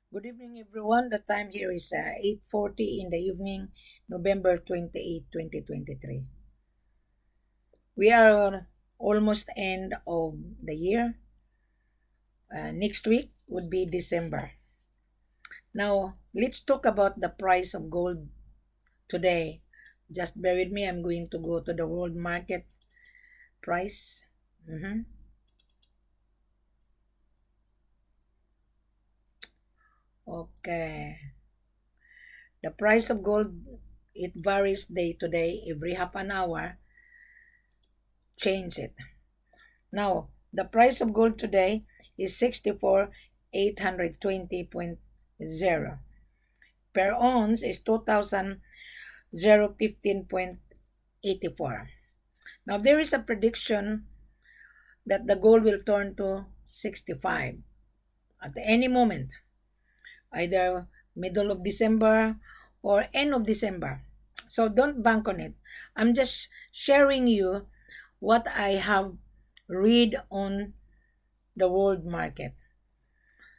Good evening, everyone. The time here is 8:40 in the evening, November 28, 2023. We are almost end of the year. Next week would be December. Now, let's talk about the price of gold today. Just bear with me. I'm going to go to the world market price. Mhm. Okay. The price of gold, it varies day to day. Every half an hour, change it. Now, the price of gold today is 64,820.0. Per ounce is 2,015.84. Now, there is a prediction that the gold will turn to 65 at any moment, either middle of December or end of December. So don't bank on it. I'm just sharing you what I have read on the world market.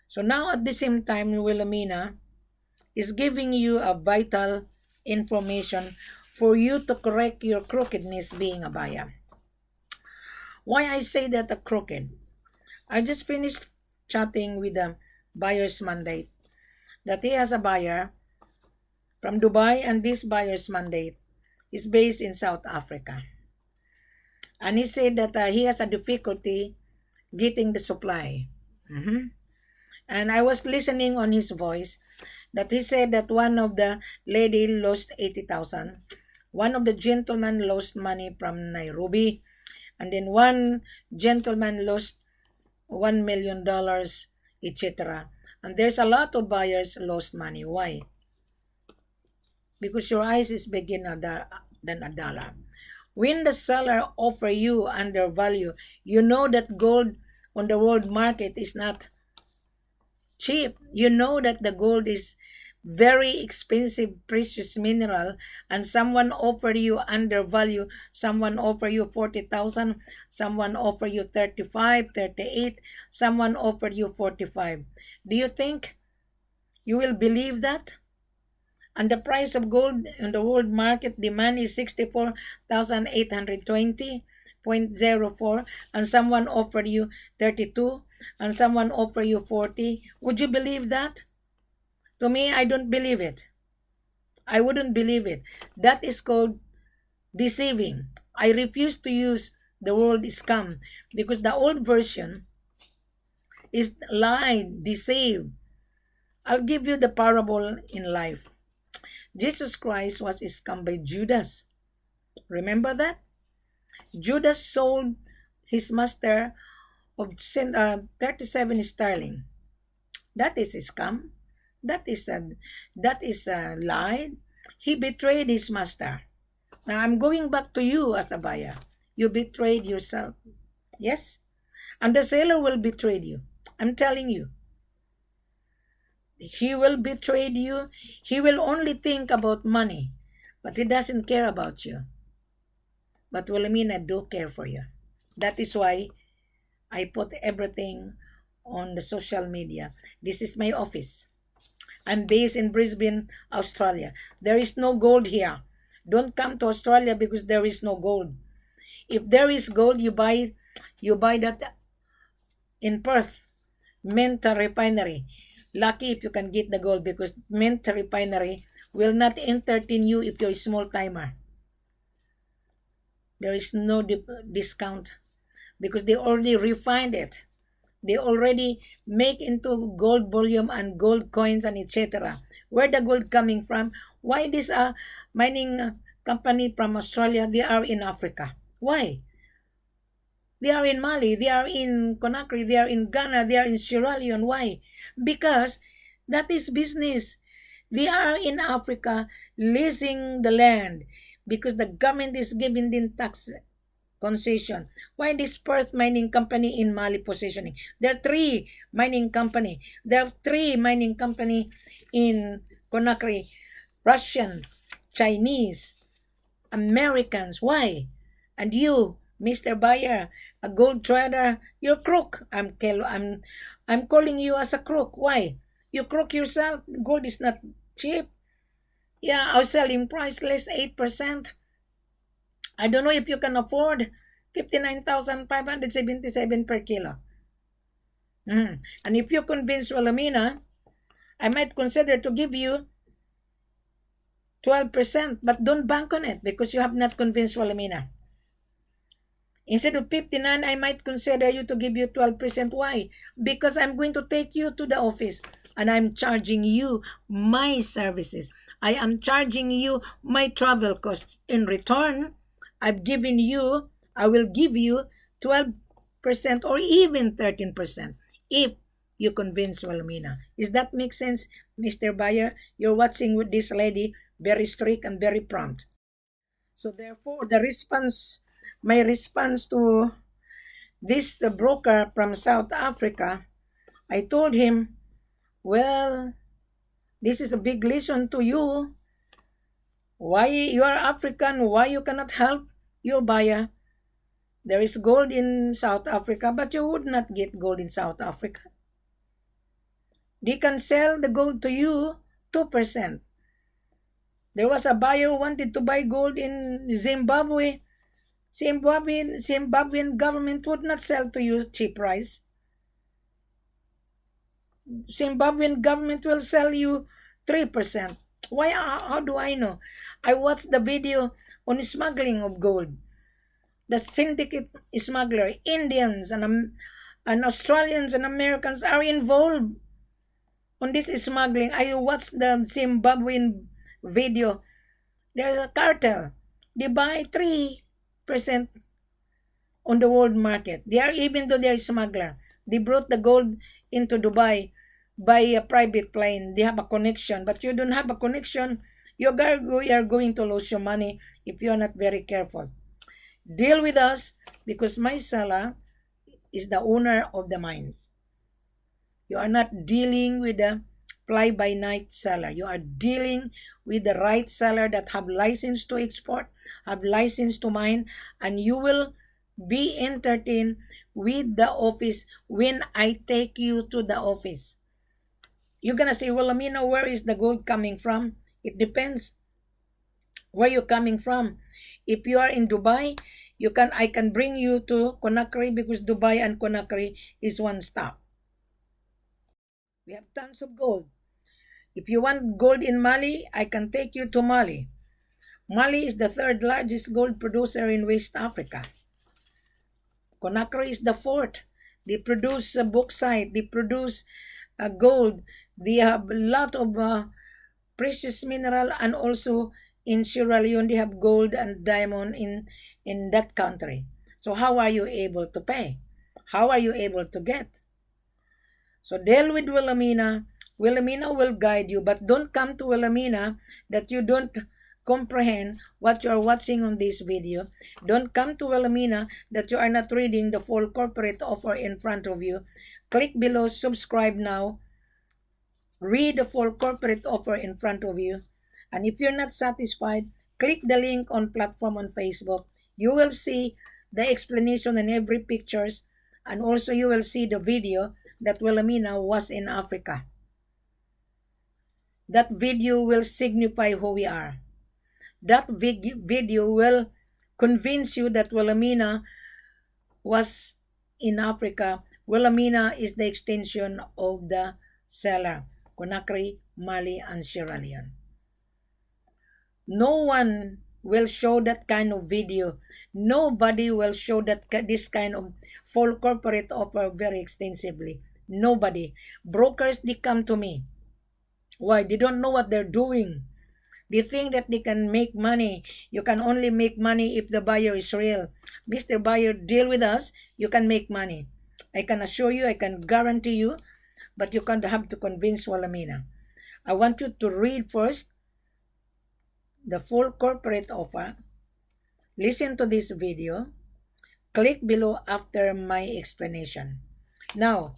So now at the same time, Wilhelmina is giving you a vital information for you to correct your crookedness being a buyer. Why I say that a crooked? I just finished chatting with a buyer's mandate that he has a buyer from Dubai, and this buyer's mandate is based in South Africa. And he said that he has a difficulty getting the supply. Mhm. And I was listening on his voice that he said that one of the lady lost 80,000, one of the gentlemen lost money from Nairobi, and then one gentleman lost $1 million, etc. And there's a lot of buyers lost money. Why? Because your eyes is bigger than a dollar. When the seller offer you undervalue, you know that gold on the world market is not cheap. You know that the gold is very expensive precious mineral, and someone offer you undervalue, someone offer you 40,000, someone offer you 35, 38, someone offer you 45. Do you think you will believe that? And the price of gold in the world market demand is 64,820.04, and someone offered you 32, and someone offer you 40. Would you believe that? To me, I don't believe it. I wouldn't believe it. That is called deceiving. I refuse to use the word scam because the old version is lie, deceive. I'll give you the parable in life. Jesus Christ was scammed by Judas. Remember that? Judas sold his master of 37 sterling. That is a scam. That is a lie. He betrayed his master. Now I'm going back to you as a buyer. You betrayed yourself. Yes? And the seller will betray you. I'm telling you. He will betray you. He will only think about money. But he doesn't care about you. But Wilhelmina do care for you. That is why I put everything on the social media. This is my office. I'm based in Brisbane, Australia. There is no gold here. Don't come to Australia because there is no gold. If there is gold, you buy that in Perth, Menta Refinery. Lucky if you can get the gold because Menta Refinery will not entertain you if you're a small timer. There is no discount because they already refined it. They already make into gold bullion and gold coins and etc. Where the gold coming from? Why this mining company from Australia? They are in Africa. Why? They are in Mali. They are in Conakry. They are in Ghana. They are in Sierra Leone. Why? Because that is business. They are in Africa leasing the land because the government is giving them tax concession. Why this Perth mining company in Mali positioning? There are 3 mining company. There are 3 mining company in Conakry. Russian, Chinese, Americans. Why? And you, Mr. Buyer, a gold trader, you're crook. I'm calling you as a crook. Why? You crook yourself. Gold is not cheap. Yeah, our selling price less 8%. I don't know if you can afford 59,577 per kilo. And if you convince Wilhelmina, I might consider to give you 12%, but don't bank on it because you have not convinced Wilhelmina. Instead of 59, I might consider you to give you 12%. Why? Because I'm going to take you to the office and I'm charging you my services. I am charging you my travel cost. In return, I will give you 12% or even 13% if you convince Wilhelmina. Does that make sense, Mr. Buyer? You're watching with this lady, very strict and very prompt. So therefore, my response to this broker from South Africa, I told him, well, this is a big lesson to you. Why you are African, why you cannot help your buyer? There is gold in South Africa, but you would not get gold in South Africa. They can sell the gold to you 2%. There was a buyer who wanted to buy gold in Zimbabwe. Zimbabwean government would not sell to you cheap price. Zimbabwean government will sell you 3%. Why? How do I know? I watched the video on smuggling of gold. The syndicate smuggler, Indians and Australians and Americans are involved on this smuggling. I watched the Zimbabwean video. There's a cartel. They buy 3% on the world market. Even though they're a smuggler, they brought the gold into Dubai by a private plane. They have a connection, but you don't have a connection. You are going to lose your money if you're not very careful. Deal with us because my seller is the owner of the mines. You are not dealing with the fly-by-night seller. You are dealing with the right seller that have license to export, have license to mine, and you will be entertained with the office when I take you to the office. You're gonna say, well, Amina, where is the gold coming from? It depends where you're coming from. If you are in Dubai, I can bring you to Conakry because Dubai and Conakry is one stop. We have tons of gold. If you want gold in Mali, I can take you to Mali. Mali is the third largest gold producer in West Africa. Conakry is the fourth. They produce bauxite. They produce gold. They have a lot of precious mineral, and also in Sierra Leone they have gold and diamond in that country. So how are you able to pay? How are you able to get? So deal with Wilhelmina. Wilhelmina will guide you, but don't come to Wilhelmina that you don't comprehend what you are watching on this video. Don't come to Wilhelmina that you are not reading the full corporate offer in front of you. Click below, subscribe now. Read the full corporate offer in front of you. And if you're not satisfied, click the link on platform on Facebook. You will see the explanation in every pictures, and also you will see the video that Wilhelmina was in Africa. That video will signify who we are. That video will convince you that Wilhelmina was in Africa. Wilhelmina is the extension of the seller, Conakry, Mali, and Sierra Leone. No one will show that kind of video. Nobody will show this kind of full corporate offer very extensively. Nobody. Brokers, they come to me. Why? They don't know what they're doing. They think that they can make money. You can only make money if the buyer is real. Mr. Buyer, deal with us. You can make money. I can assure you, I can guarantee you, but you can't have to convince Wilhelmina. I want you to read first the full corporate offer. Listen to this video. Click below after my explanation. Now,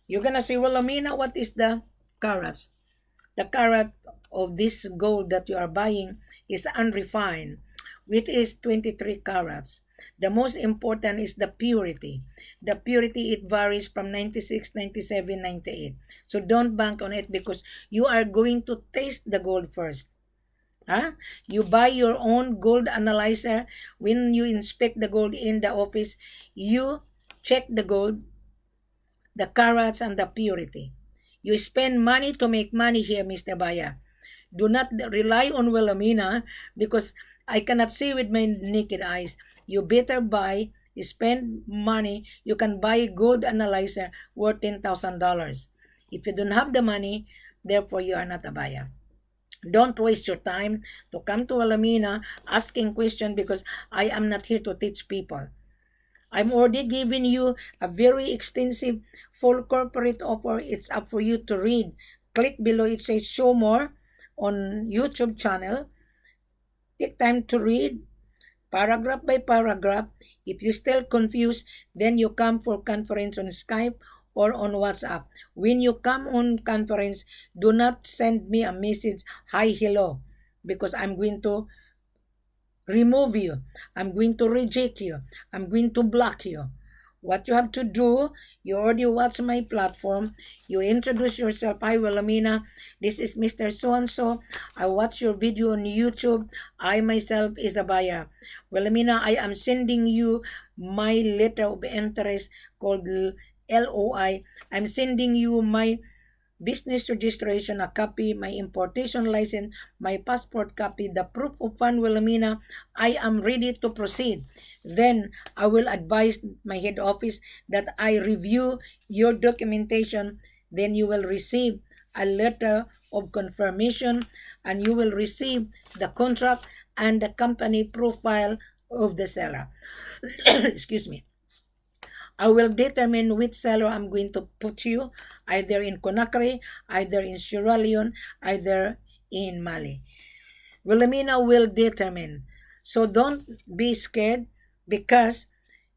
you're gonna say, well, Amina, what is the carats? The carat of this gold that you are buying is unrefined. which is 23 carats. The most important is the purity. The purity, it varies from 96, 97, 98. So don't bank on it because you are going to taste the gold first. Huh? You buy your own gold analyzer. When you inspect the gold in the office, you check the gold, the carats, and the purity. You spend money to make money here, Mr. Baya. Do not rely on Wilhelmina because I cannot see with my naked eyes. You better buy, spend money. You can buy gold analyzer worth $10,000. If you don't have the money, therefore you are not a buyer. Don't waste your time to come to Wilhelmina asking questions because I am not here to teach people. I'm already giving you a very extensive full corporate offer. It's up for you to read. Click below. It says show more on YouTube channel. Take time to read paragraph by paragraph. If you're still confused, then you come for conference on Skype or on WhatsApp. When you come on conference, do not send me a message, hi, hello, because I'm going to remove you. I'm going to reject you. I'm going to block you. What you have to do, you already watch my platform. You introduce yourself. Hi, Wilhelmina. This is Mr. So-and-so. I watch your video on YouTube. I myself is a buyer. Wilhelmina, I am sending you my letter of interest called L.O.I. I'm sending you my business registration, a copy, my importation license, my passport copy, the proof of fund, Wilhelmina. I am ready to proceed. Then I will advise my head office that I review your documentation. Then you will receive a letter of confirmation and you will receive the contract and the company profile of the seller. Excuse me. I will determine which seller I'm going to put you, either in Conakry, either in Sierra Leone, either in Mali. Wilhelmina will determine. So don't be scared because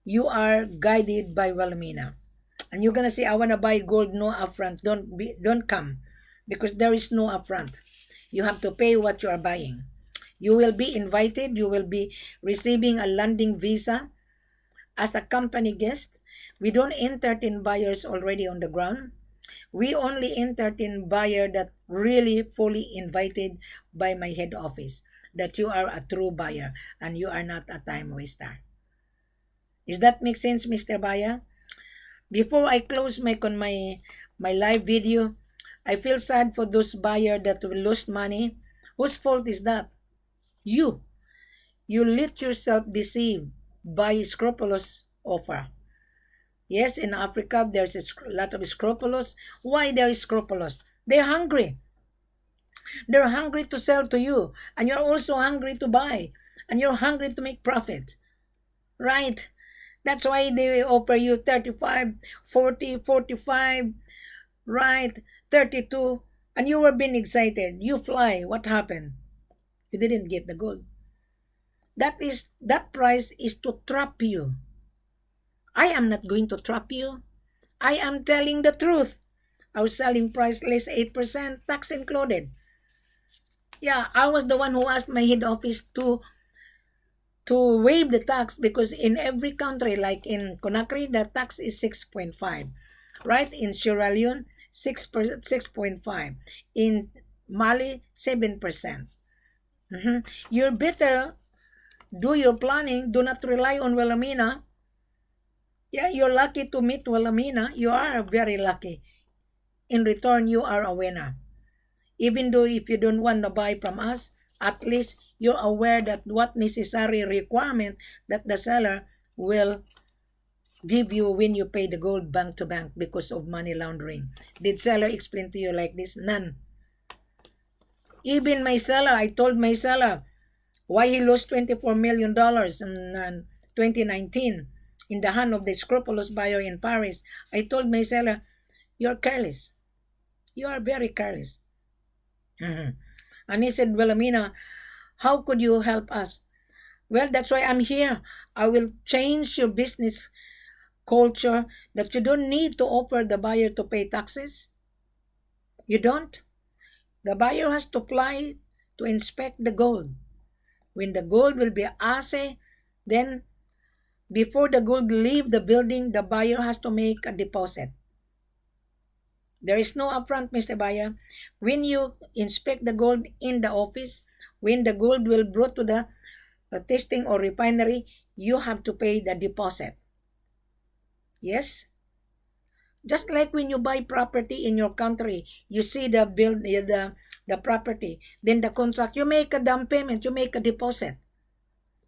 you are guided by Wilhelmina. And you're gonna say, I wanna buy gold, no upfront. Don't come because there is no upfront. You have to pay what you are buying. You will be invited. You will be receiving a landing visa as a company guest. We don't entertain buyers already on the ground. We only entertain buyer that really fully invited by my head office, that you are a true buyer and you are not a time waster. Does that make sense, Mr. Buyer? Before I close my live video, I feel sad for those buyer that will lose money. Whose fault is that? You. You let yourself deceive by scrupulous offer. Yes, in Africa, there's a lot of scrupulous. Why they're scrupulous? They're hungry. They're hungry to sell to you. And you're also hungry to buy. And you're hungry to make profit. Right? That's why they offer you 35, 40, 45, right? 32. And you were being excited. You fly. What happened? You didn't get the gold. That price is to trap you. I am not going to trap you. I am telling the truth. Our selling price less 8%, tax included. Yeah, I was the one who asked my head office to waive the tax because in every country, like in Conakry, the tax is 6.5. Right? In Sierra Leone, 6.5. In Mali, 7%. You better do your planning. Do not rely on Wilhelmina. Yeah, you're lucky to meet Wilhelmina. You are very lucky. In return, you are a winner. Even though if you don't want to buy from us, at least you're aware that what necessary requirement that the seller will give you when you pay the gold bank to bank because of money laundering. Did seller explain to you like this? None. Even my seller, I told my seller why he lost $24 million in 2019 in the hand of the scrupulous buyer in Paris. I told my seller, you're careless. You are very careless. And he said, Wilhelmina, how could you help us? Well, that's why I'm here. I will change your business culture that you don't need to offer the buyer to pay taxes. You don't. The buyer has to fly to inspect the gold. When the gold will be assay, then before the gold leave the building, the buyer has to make a deposit. There is no upfront, Mr. Buyer. When you inspect the gold in the office, when the gold will brought to the testing or refinery, you have to pay the deposit. Yes? Just like when you buy property in your country, you see the property, then the contract, you make a down payment, you make a deposit.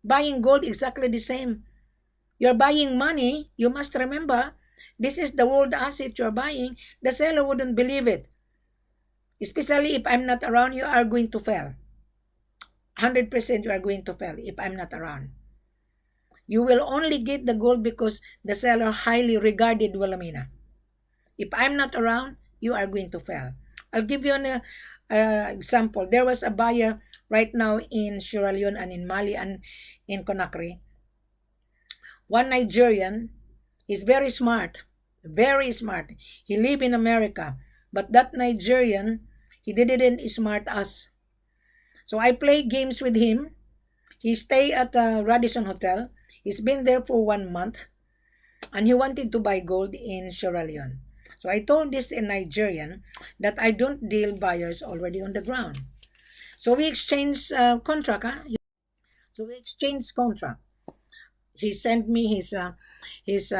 Buying gold, exactly the same. You're buying money, you must remember, this is the world asset you're buying. The seller wouldn't believe it. Especially if I'm not around, you are going to fail. 100% you are going to fail if I'm not around. You will only get the gold because the seller highly regarded Wilhelmina. If I'm not around, you are going to fail. I'll give you an example. There was a buyer right now in Sierra Leone and in Mali and in Conakry. One Nigerian is very smart, very smart. He live in America, but that Nigerian, he didn't smart us. So I play games with him. He stay at the Radisson Hotel. He's been there for 1 month, and he wanted to buy gold in Sierra Leone. So I told this in Nigerian that I don't deal buyers already on the ground. So we exchanged contract. So we exchanged contract. He sent me his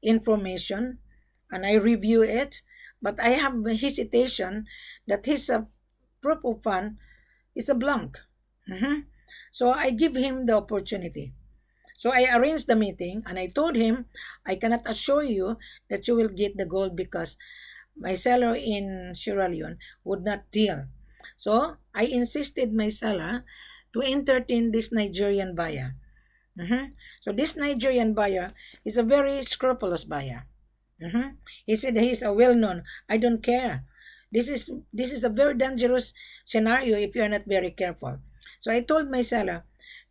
information, and I review it. But I have hesitation that his proof of fund is a blank. So I give him the opportunity. So I arranged the meeting, and I told him, I cannot assure you that you will get the gold because my seller in Sierra Leone would not deal. So I insisted my seller to entertain this Nigerian buyer. So this Nigerian buyer is a very scrupulous buyer. He said he's a well-known. I don't care. This is a very dangerous scenario if you are not very careful. So I told my seller,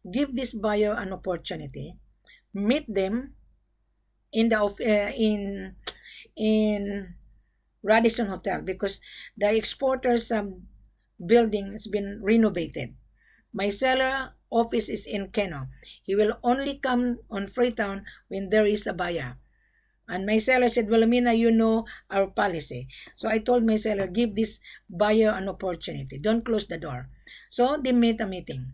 give this buyer an opportunity, meet them in the in Radisson Hotel because the exporter's building has been renovated. My seller office is in Keno. He will only come on Freetown when there is a buyer. And my seller said, Wilhelmina, you know our policy. So I told my seller, give this buyer an opportunity. Don't close the door. So they made a meeting.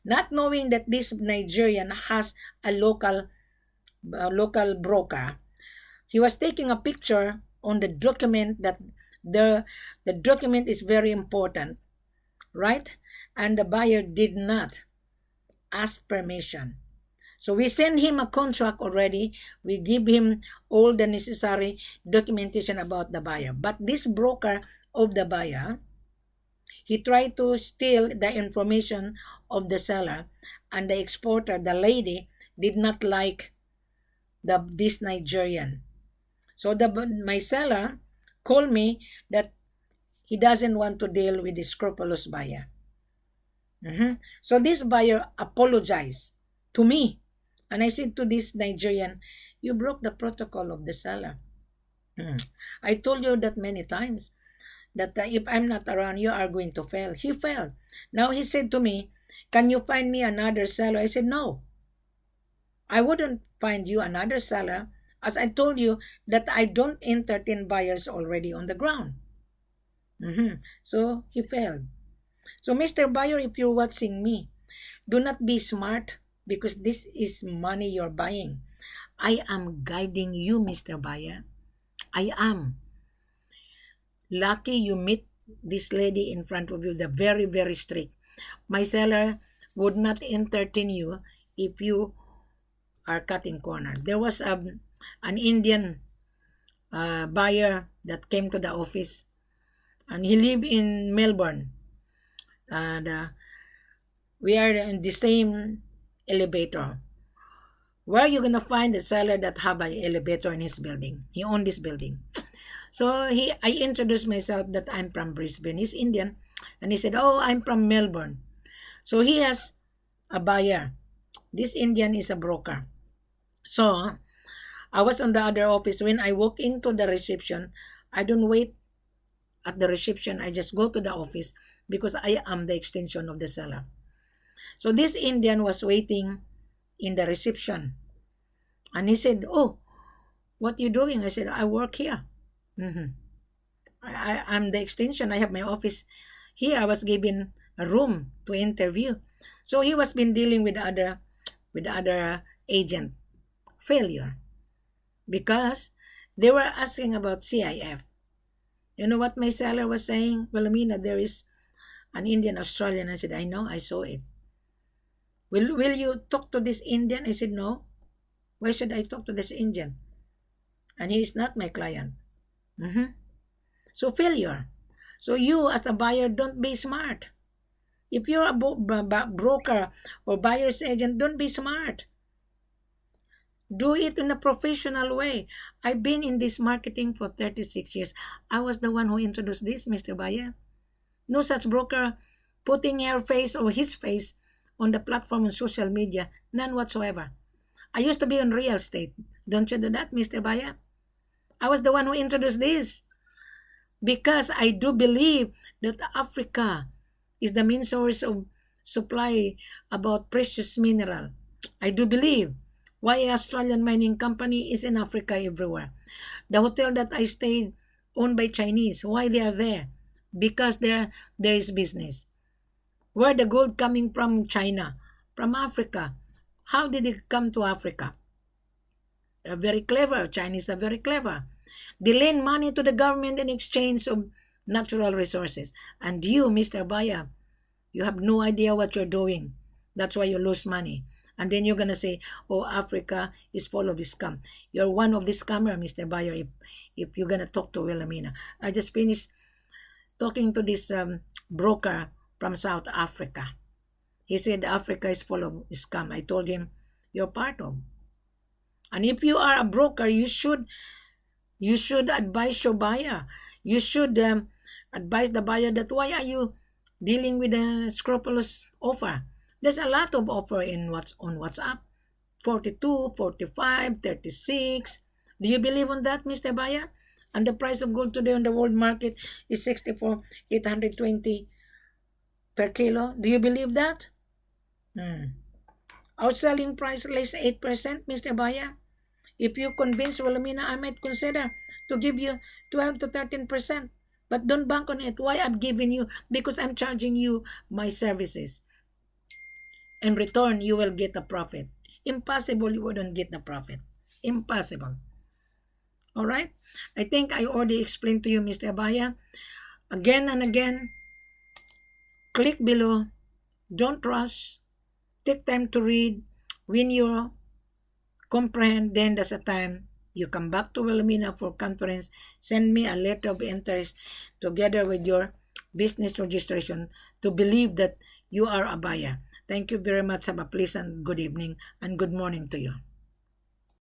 Not knowing that this Nigerian has a local broker, he was taking a picture on the document that the document is very important, right? And the buyer did not ask permission. So we send him a contract already. We give him all the necessary documentation about the buyer. But this broker of the buyer, he tried to steal the information of the seller, and the exporter, the lady, did not like this Nigerian. So my seller called me that he doesn't want to deal with the scrupulous buyer. So this buyer apologized to me. And I said to this Nigerian, you broke the protocol of the seller. I told you that many times, that if I'm not around, you are going to fail. He failed. Now he said to me, can you find me another seller? I said, no. I wouldn't find you another seller, as I told you that I don't entertain buyers already on the ground. So he failed. So Mr. Buyer, if you're watching me, do not be smart because this is money you're buying. I am guiding you, Mr. Buyer. I am. Lucky you meet this lady in front of you, the very, very strict. My seller would not entertain you if you are cutting corner. There was an Indian buyer that came to the office, and he lived in Melbourne. And we are in the same elevator. Where are you going to find the seller that have an elevator in his building? He owned this building. So I introduced myself that I'm from Brisbane. He's Indian. And he said, oh, I'm from Melbourne. So he has a buyer. This Indian is a broker. So I was on the other office. When I walk into the reception, I don't wait at the reception. I just go to the office because I am the extension of the seller. So this Indian was waiting in the reception. And he said, "Oh, what you doing?" I said, "I work here. Mhm. I'm the extension. I have my office here. I was given a room to interview." So he was been dealing with the other agent. Failure. Because they were asking about CIF. You know what my seller was saying? "Well, Amina, there is an Indian Australian." I said, "I know, I saw it. Will you talk to this Indian?" I said, "No. Why should I talk to this Indian? And he is not my client." Mhm. So failure. So you as a buyer, don't be smart. If you're a broker or buyer's agent, don't be smart. Do it in a professional way. I've been in this marketing for 36 years. I was the one who introduced this, Mr. Buyer. No such broker putting her face or his face on the platform on social media. None whatsoever. I used to be on real estate. Don't you do that, Mr. Buyer? I was the one who introduced this because I do believe that Africa is the main source of supply about precious mineral. I do believe why Australian mining company is in Africa everywhere. The hotel that I stayed owned by Chinese. Why they are there? Because there is business. Where the gold coming from? China, from Africa. How did it come to Africa? They're very clever. Chinese are very clever. They lend money to the government in exchange of natural resources. And you, Mr. Buyer, you have no idea what you're doing. That's why you lose money. And then you're going to say, "Oh, Africa is full of scam." You're one of the scammer, Mr. Buyer, if you're going to talk to Wilhelmina. I just finished talking to this broker from South Africa. He said Africa is full of scam. I told him, "You're part of." And if you are a broker, you should advise your buyer. You should advise the buyer that why are you dealing with a scrupulous offer? There's a lot of offer on WhatsApp. 42, 45, 36. Do you believe on that, Mr. Buyer? And the price of gold today on the world market is 64,820 per kilo. Do you believe that? Outselling price less 8%, Mr. Buyer. If you convince Wilhelmina, I might consider to give you 12 to 13%. But don't bank on it. Why I'm giving you? Because I'm charging you my services. In return, you will get a profit. Impossible you wouldn't get the profit. Impossible. Alright? I think I already explained to you, Mr. Abaya. Again and again, click below. Don't rush. Take time to read. When you comprehend, then there's a time you come back to Wilhelmina for conference. Send me a letter of interest together with your business registration to believe that you are a buyer. Thank you very much. Have a pleasant good evening and good morning to you.